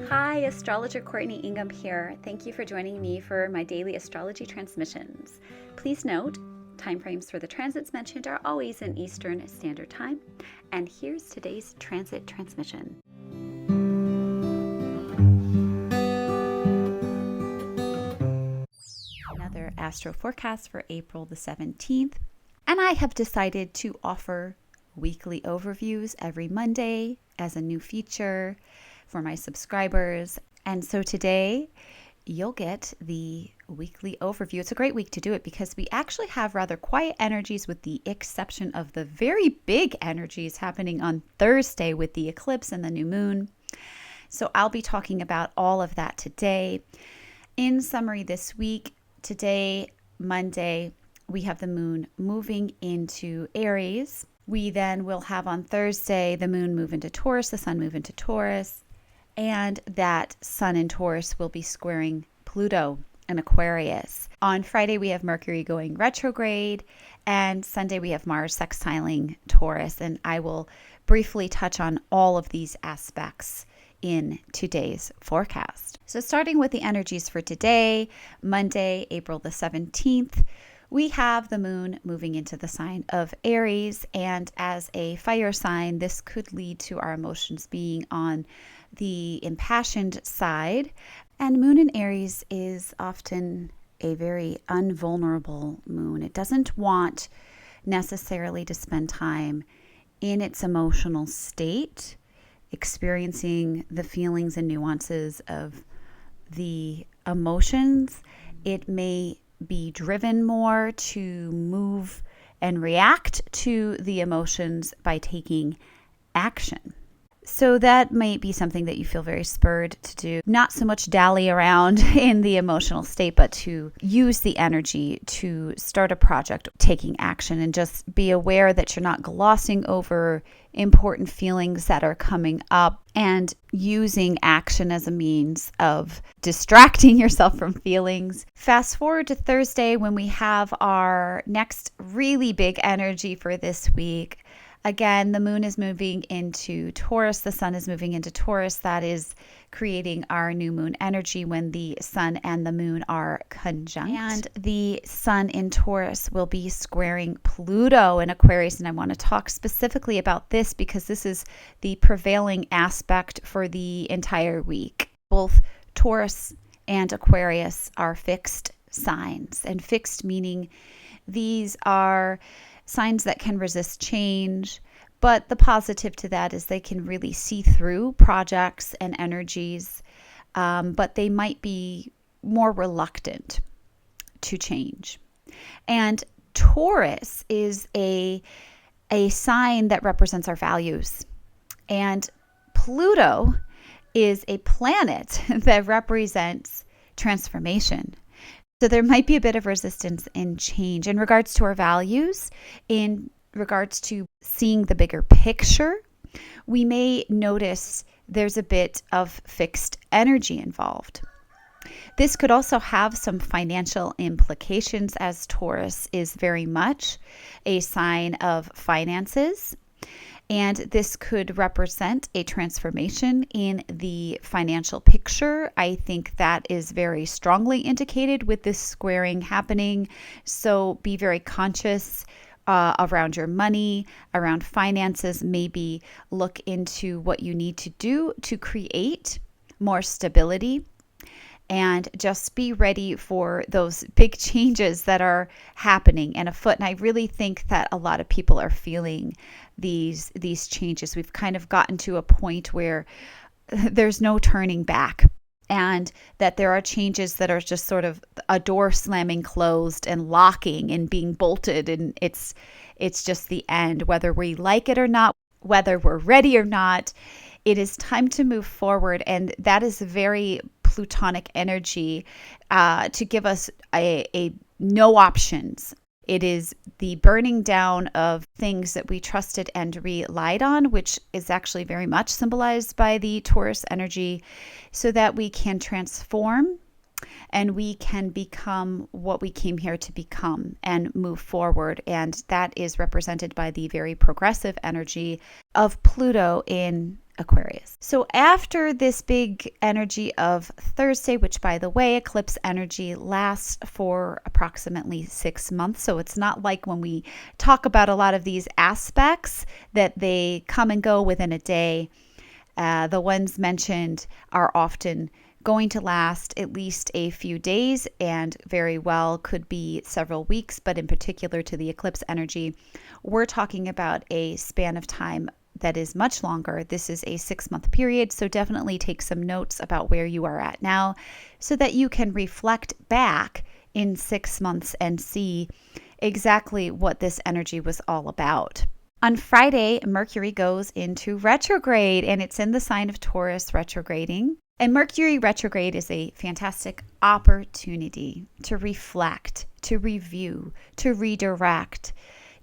Hi, astrologer Courtney Ingham here. Thank you for joining me for my daily astrology transmissions. Please note, timeframes for the transits mentioned are always in Eastern Standard Time. And here's today's transit transmission. Another astro forecast for April the 17th. And I have decided to offer weekly overviews every Monday as a new feature for my subscribers. And so today you'll get the weekly overview. It's a great week to do it because we actually have rather quiet energies with the exception of the very big energies happening on Thursday with the eclipse and the new moon. So I'll be talking about all of that today. In summary, this week, today, Monday, we have the moon moving into Aries. We then will have on Thursday the moon move into Taurus, the sun move into Taurus, and that sun in Taurus will be squaring Pluto in Aquarius. On Friday, we have Mercury going retrograde, and Sunday we have Mars sextiling Taurus, and I will briefly touch on all of these aspects in today's forecast. So starting with the energies for today, Monday, April the 17th, we have the moon moving into the sign of Aries, and as a fire sign, this could lead to our emotions being on the impassioned side. And moon in Aries is often a very unvulnerable moon. It doesn't want necessarily to spend time in its emotional state, experiencing the feelings and nuances of the emotions. It may be driven more to move and react to the emotions by taking action. So that might be something that you feel very spurred to do. Not so much dally around in the emotional state, but to use the energy to start a project, taking action, and just be aware that you're not glossing over important feelings that are coming up and using action as a means of distracting yourself from feelings. Fast forward to Thursday when we have our next really big energy for this week. Again, the moon is moving into Taurus. The sun is moving into Taurus. That is creating our new moon energy when the sun and the moon are conjunct. And the sun in Taurus will be squaring Pluto in Aquarius. And I want to talk specifically about this because this is the prevailing aspect for the entire week. Both Taurus and Aquarius are fixed signs, and fixed meaning these are signs that can resist change, but the positive to that is they can really see through projects and energies, but they might be more reluctant to change. And Taurus is a sign that represents our values, and Pluto is a planet that represents transformation. So there might be a bit of resistance in change in regards to our values, in regards to seeing the bigger picture. We may notice there's a bit of fixed energy involved. This could also have some financial implications, as Taurus is very much a sign of finances. And this could represent a transformation in the financial picture. I think that is very strongly indicated with this squaring happening. So be very conscious around your money, around finances. Maybe look into what you need to do to create more stability. And just be ready for those big changes that are happening and afoot. And I really think that a lot of people are feeling these changes. We've kind of gotten to a point where there's no turning back, and that there are changes that are just sort of a door slamming closed and locking and being bolted, and it's just the end, whether we like it or not, whether we're ready or not. It is time to move forward, and that is very Plutonic energy to give us a no options. It is the burning down of things that we trusted and relied on, which is actually very much symbolized by the Taurus energy, so that we can transform and we can become what we came here to become and move forward. And that is represented by the very progressive energy of Pluto in Aquarius. So after this big energy of Thursday, which by the way, eclipse energy lasts for approximately 6 months. So it's not like when we talk about a lot of these aspects that they come and go within a day. The ones mentioned are often going to last at least a few days and very well could be several weeks. But in particular to the eclipse energy, we're talking about a span of time that is much longer. This is a 6-month period, so definitely take some notes about where you are at now so that you can reflect back in 6 months and see exactly what this energy was all about. On Friday, Mercury goes into retrograde, and it's in the sign of Taurus retrograding. And Mercury retrograde is a fantastic opportunity to reflect, to review, to redirect,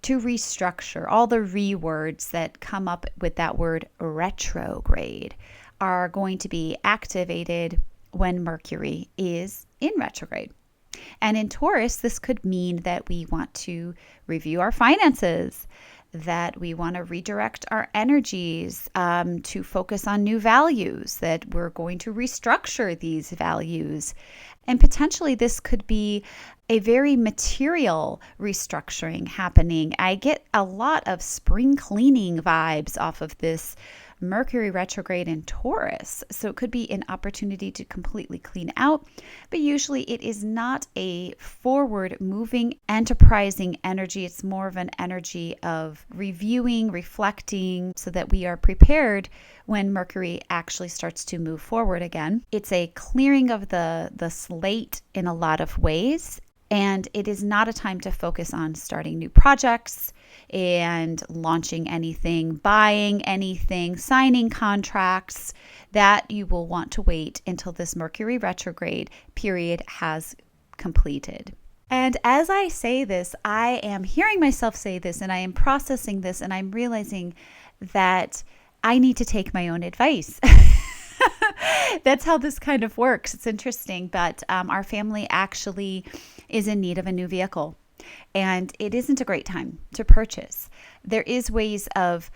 to restructure. All the words that come up with that word retrograde are going to be activated when Mercury is in retrograde. And in Taurus, this could mean that we want to review our finances, that we want to redirect our energies to focus on new values, that we're going to restructure these values. And potentially this could be a very material restructuring happening. I get a lot of spring cleaning vibes off of this Mercury retrograde in Taurus. So it could be an opportunity to completely clean out, but usually it is not a forward moving, enterprising energy. It's more of an energy of reviewing, reflecting, so that we are prepared when Mercury actually starts to move forward again. It's a clearing of the slate in a lot of ways. And it is not a time to focus on starting new projects and launching anything, buying anything, signing contracts. That you will want to wait until this Mercury retrograde period has completed. And as I say this, I am hearing myself say this, and I am processing this, and I'm realizing that I need to take my own advice. That's how this kind of works. It's interesting, but our family actually is in need of a new vehicle, and it isn't a great time to purchase. There is ways of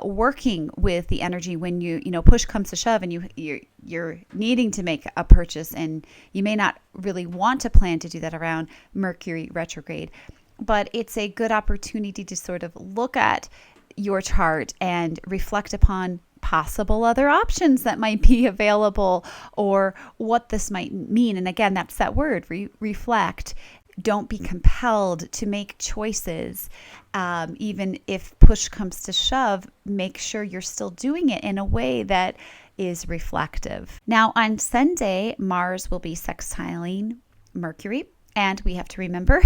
working with the energy when you push comes to shove, and you're needing to make a purchase, and you may not really want to plan to do that around Mercury retrograde. But it's a good opportunity to sort of look at your chart and reflect upon possible other options that might be available, or what this might mean. And again, that's that word, reflect. Don't be compelled to make choices. Even if push comes to shove, make sure you're still doing it in a way that is reflective. Now, on Sunday, Mars will be sextiling Mercury. And we have to remember,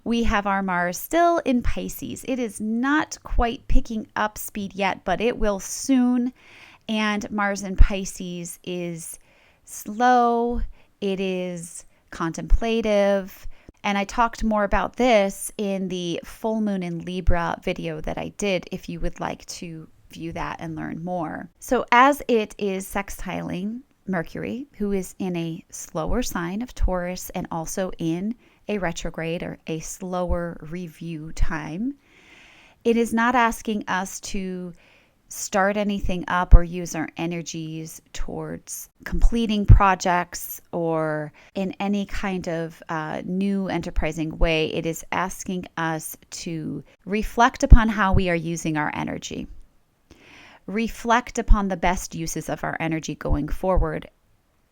we have our Mars still in Pisces. It is not quite picking up speed yet, but it will soon. And Mars in Pisces is slow. It is contemplative. And I talked more about this in the full moon in Libra video that I did, if you would like to view that and learn more. So as it is sextiling Mercury, who is in a slower sign of Taurus and also in a retrograde or a slower review time, it is not asking us to start anything up or use our energies towards completing projects or in any kind of new enterprising way. It is asking us to reflect upon how we are using our energy. Reflect upon the best uses of our energy going forward,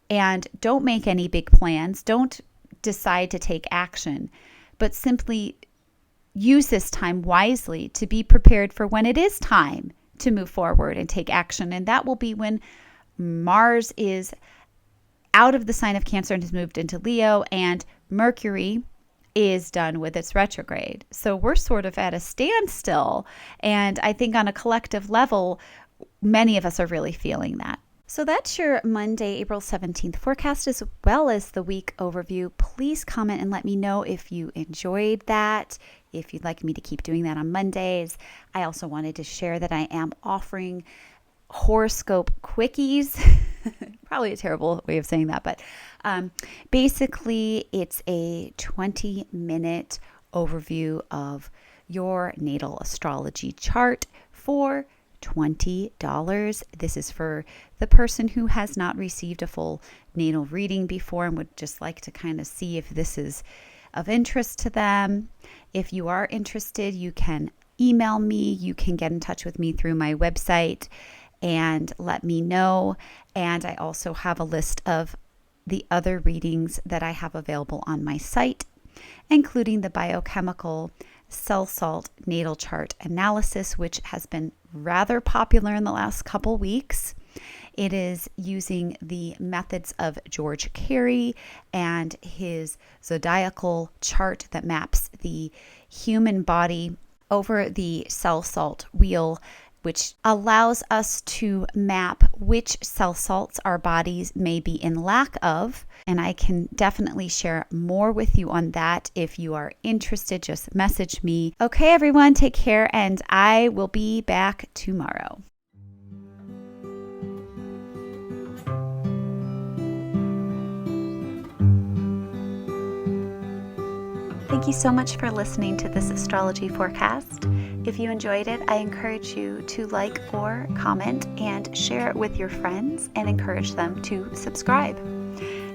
and don't make any big plans. Don't decide to take action, but simply use this time wisely to be prepared for when it is time to move forward and take action. And that will be when Mars is out of the sign of Cancer and has moved into Leo, and Mercury is done with its retrograde. So we're sort of at a standstill. And I think on a collective level, many of us are really feeling that. So that's your Monday, April 17th forecast, as well as the week overview. Please comment and let me know if you enjoyed that, if you'd like me to keep doing that on Mondays. I also wanted to share that I am offering horoscope quickies Probably a terrible way of saying that, but basically it's a 20-minute overview of your natal astrology chart for $20. This is for the person who has not received a full natal reading before and would just like to kind of see if this is of interest to them. If you are interested, you can email me. You can get in touch with me through my website and let me know. And I also have a list of the other readings that I have available on my site, including the biochemical cell salt natal chart analysis, which has been rather popular in the last couple weeks. It is using the methods of George Carey and his zodiacal chart that maps the human body over the cell salt wheel, which allows us to map which cell salts our bodies may be in lack of. And I can definitely share more with you on that. If you are interested, just message me. Okay, everyone, take care, and I will be back tomorrow. Thank you so much for listening to this astrology forecast. If you enjoyed it, I encourage you to like or comment and share it with your friends and encourage them to subscribe.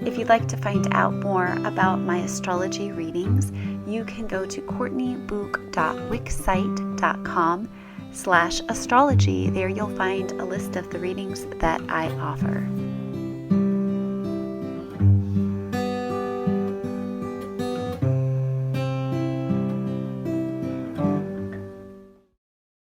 If you'd like to find out more about my astrology readings, you can go to courtneybook.wixsite.com/astrology. There you'll find a list of the readings that I offer.